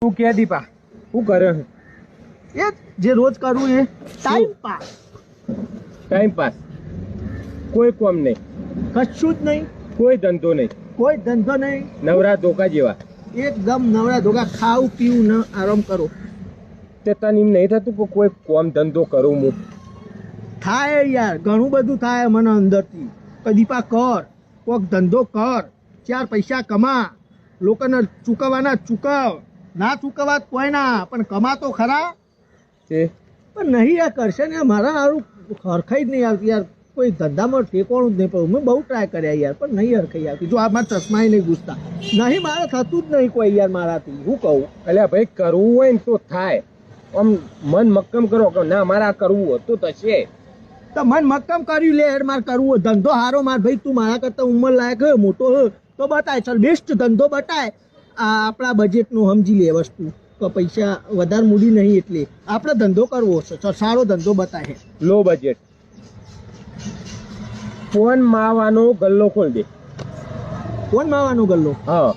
તું કે દીપા શું કરે એ જે રોજ કરું એ ટાઈમ પાસ. ટાઈમ પાસ કોઈ કોમ નહીં કશું જ નહીં, કોઈ ધંધો નહીં કોઈ ધંધો નહીં, નવરા ધોકા જેવા એકદમ નવરા ધોકા, ખાવું પીવું ને આરામ કરો. તે તને એમ નહીં થતું કે કોઈ કોમ ધંધો કરું હું થાય યાર, ઘણું બધું થાય મને અંદરથી. દીપા કર, કોક ધંધો કર, 4 પૈસા કમા, લોકોને ચૂકવવાના ચૂકવ, ના ચૂકવવા કોઈ ના, પણ કમા તો ખરા. તે પણ નહીં યાર, કરશે ને મારા સારું હરખાઈ જ નહીં આવતી યાર, કોઈ ધંધામાં ઠેકોણું જ નહીં પડ્યું. મેં બહુ ટ્રાય કર્યા યાર, પણ નહીં હરખાઈ આવતી. જો આ મારા ચશ્માય નહીં ઘૂસતા, નહીં મારે થતું જ નહીં કોઈ યાર મારાથી. હું કહું એટલે ભાઈ કરવું હોય ને તો થાય. આમ મન મક્કમ કરો કે ના મારે આ કરવું હોય તો થશે. તો મન મક્કમ કર્યું લે યાર, મારે કરવું હોય ધંધો હારો. માર ભાઈ તું મારા કરતા ઉંમર લાયક હોય, મોટો હોય તો બતાય, ચાલ બેસ્ટ ધંધો બતાય. આ આપણા બજેટનું સમજી લે વસ્તુ, તો પૈસા વધારે મૂડી નહીં, એટલે આપણે ધંધો કરવો છે. ચાલ સારો ધંધો બતાય. લો બજેટ ફોન માવાનો ગલ્લો ખોલ દે. ફોન માવાનો ગલ્લો? હા.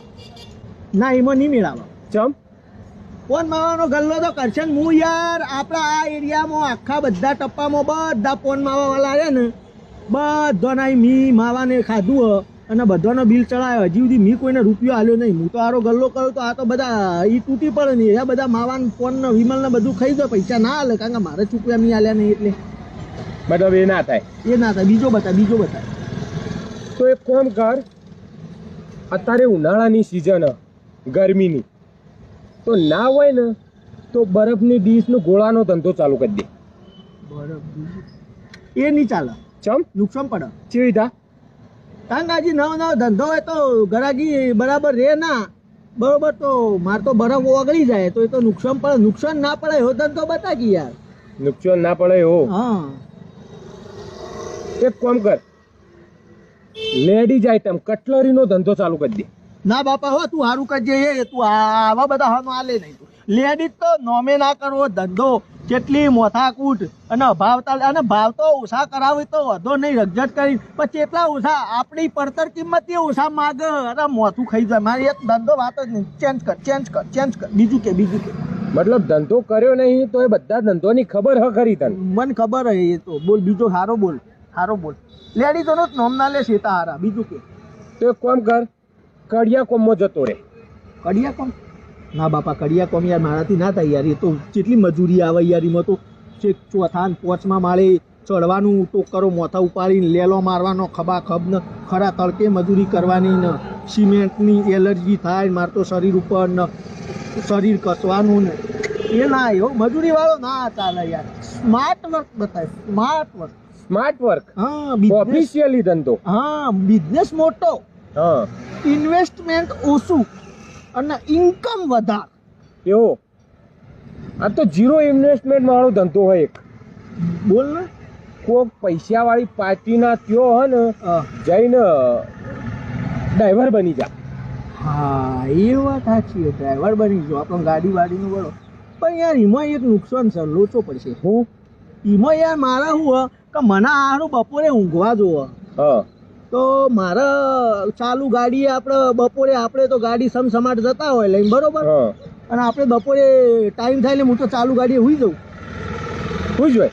ના, એમાં નહીં મેળાવા. ચમ? ફોન માવાનો ગલ્લો તો કરશે ને. હું યાર આપણા આ એરિયામાં આખા બધા ટપ્પામાં બધા ફોન માવા વાળા છે ને, બધાના મી માવાને ખાધું હ અને બધાનો બિલ ચડાવ્યો. હજી સુધી મી કોઈને રૂપિયો આલ્યો નહીં. હું તો આરો ગલ્લો કરું તો આ તો બધા એ તૂટી પડે નહીં. એ બધા માવાન ફોન ને વિમલ ને બધું ખાઈ દો, પૈસા ના હાલે, કારણ કે મારે ચૂકવ્યા નહીં આલ્યા નહીં. એટલે મતલબ એ ના થાય. એ ના થાય. બીજો બતા, બીજો બતા. તો એક કામ કર, અત્યારે ઉનાળાની સિઝન ગરમીની, તો ના હોય ને તો બરફની ડીશનો ગોળાનો ધંધો ચાલુ કરી દે. બરાબર, એ નહીં ચાલે. ચમ? નુકસાન પડે. કેવી રીતા? કારણ કે હજી નવો નવો ધંધો હોય તો ગરાગી બરાબર રહે ના, બરોબર. તો મારે તો બરફ ઓગળી જાય તો એ તો નુકસાન પડે. નુકસાન ના પડે એવો ધંધો બતાવી યાર. નુકસાન ના પડે એવો. હા, એક કામ કર, લેડીઝ આઈટમ કટલરીનો ધંધો ચાલુ કરી દે. ના બાપા હો, તું સારું કરજે. એ તું આવા બધા હનો આલે નહીં. તું લેડીઝ તો નોમે ના કરવો ધંધો. કેટલી મોથાકૂટ અને ભાવતા, અને ભાવ તો ઓછા કરાવે તો વધો નહીં, રગજટ કરી. પછી એટલા ઓછા આપણી પડતર કિંમત ઓછા માગે, અરે મોથું ખાઈ જાય. મારી એક ધંધો વાત જ નહીં. ચેન્જ કર, ચેન્જ કર, ચેન્જ કર. બીજું કે, બીજું કે. મતલબ ધંધો કર્યો નહીં તો એ બધા ધંધોની ખબર હ ખરી તને? મને ખબર હે. એ તો બોલ, બીજો હારો બોલ, હારો બોલ. લેડીઝોનો જ નોમ ના લે શેતા હારા. બીજું કે. તો એક કામ કર, કડિયા કોમમાં જતો રે. કડિયા કોમ? ના બાપા, કડિયા કોમ યાર મારાથી ના થાય યાર. એ તો કેટલી મજૂરી આવે યાર. એમાં તો છેક ચોથા ને પોચમાં માળે ચડવાનું, ટોકરો મોથા ઉપાડીને લેલો મારવાનો, ખભા ખબ ને ખરા તડકે મજૂરી કરવાની ને સિમેન્ટની એલર્જી થાય મારે તો શરીર ઉપર ને, શરીર કસવાનું ને એ ના આવ્યો. મજૂરી વાળો ના ચાલે યાર. સ્માર્ટ વર્ક બતાય, સ્માર્ટ વર્ક. Smart work? હા, ઓફિશિયલી ધંધો. હા, બિઝનેસ મોટો, હા, ઇન્વેસ્ટમેન્ટ ઓછું અને ઇન્કમ વધારે. એવો? આ તો ઝીરો ઇન્વેસ્ટમેન્ટ વાળો ધંધો હોય એક. બોલ ને. કોક પૈસા વાળી પાર્ટીના ત્યો હે ને હા. જઈને ડ્રાઈવર બની જા. હા, એ વાત સાચી. ડ્રાઈવર બની જો આપણો ગાડી વાડીનું બરો. પણ યાર એમાં એક નુકસાન છે, લોચો પડશે. હું એમાં યાર મારે શું હોય કે મને હારું બપોરે ઊંઘવા જોવે. હા, તો મારે ચાલુ ગાડી આપણે બપોરે, આપણે તો ગાડી સમસમાટ જતા હોય લઈને, બરોબર. હા. અને આપણે બપોરે ટાઈમ થાય એટલે હું તો ચાલુ ગાડીએ હુઈ જાઉં. શું જોઈએ?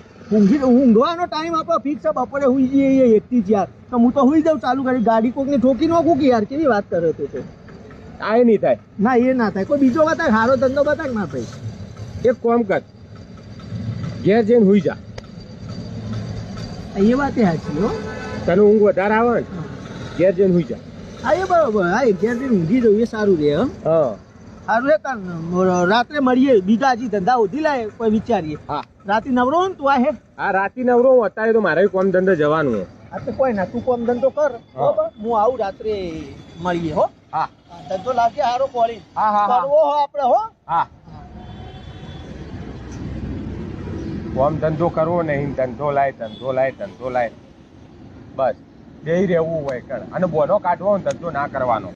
ઊંઘવાનો ટાઈમ આપણો ફિક્સ છે. બપોરે હુઈ જઈએ એકથી જ યાર. તો હું તો હુઈ જાઉં ચાલુ ગાડી કોકને ઠોકી નાખું કે યાર. કેવી વાત કરે તો. આ નહીં થાય. ના, એ ના થાય. કોઈ બીજો બતાય, સારો ધંધો બતાય ના ભાઈ. એક કામ કર, ઘેર જઈને હુઈ જા. એ વાત એ સાચી હો. તને ઊંઘ વધારે આવે ને, ઘેર જઈને હુઈ જા. હા, એ બરોબર. હા, ઘેર જઈને ઊંઘી જવું એ સારું રહે. હા, સારું એ કાન રાત્રે મળીએ, બીજા હજી ધંધા ઉધી લાય કોઈ વિચારીએ. હા. રાતે નવરો ને તું આ હે? આ રાતી નવરો હું, અત્યારે તો મારે કોમ ધંધે જવાનું હોય. હા, તો કોઈ ના, તું કોમ ધંધો કર. બરોબર, હું આવું રાત્રે મળીએ. હો. હા, ધંધો લાગે સારો કોળી. હા, હા, કરવો હો આપણે. હો. હા. કોમ ધંધો કરવો નહીં, ધંધો લાય, ધંધો લાય, ધંધો લાય, બસ બે રહેવું હોય કર. અને બોનો કાઢવો ને, ધંધો ના કરવાનો.